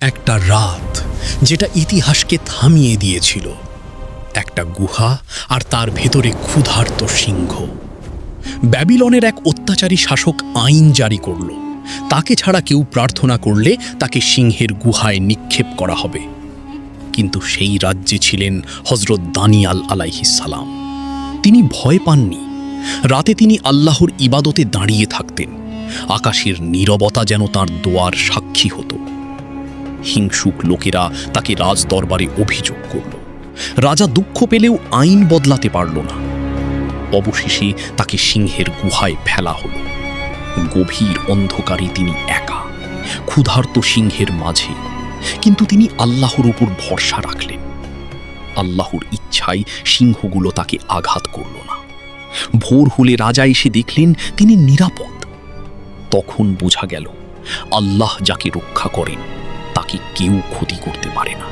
একটা রাত যেটা ইতিহাসকে থামিয়ে দিয়েছিল, একটা গুহা আর তার ভেতরে ক্ষুধার্ত সিংহ। ব্যাবিলনের এক অত্যাচারী শাসক আইন জারি করল, তাকে ছাড়া কেউ প্রার্থনা করলে তাকে সিংহের গুহায় নিক্ষেপ করা হবে। কিন্তু সেই রাজ্যে ছিলেন হযরত দানিয়াল আলাইহিস সালাম। তিনি ভয় পাননি। রাতে তিনি আল্লাহর ইবাদতে দাঁড়িয়ে থাকতেন। আকাশের নীরবতা যেন তার দোয়ার সাক্ষী হতো। হিংসুক লোকেরা তাকে রাজদরবারে অভিযোগ করল। রাজা দুঃখ পেলেও আইন বদলাতে পারল না। অবশেষে তাকে সিংহের গুহায় ফেলা হলো। গভীর অন্ধকারে তিনি একা, ক্ষুধার্ত সিংহের মাঝে। কিন্তু তিনি আল্লাহর উপর ভরসা রাখলেন। আল্লাহর ইচ্ছায় সিংহগুলো তাকে আঘাত করল না। ভোর হলে রাজা এসে দেখলেন তিনি নিরাপদ। তখন বোঝা গেল, আল্লাহ যাকে রক্ষা করেন তাকে কেউ ক্ষতি করতে পারে না।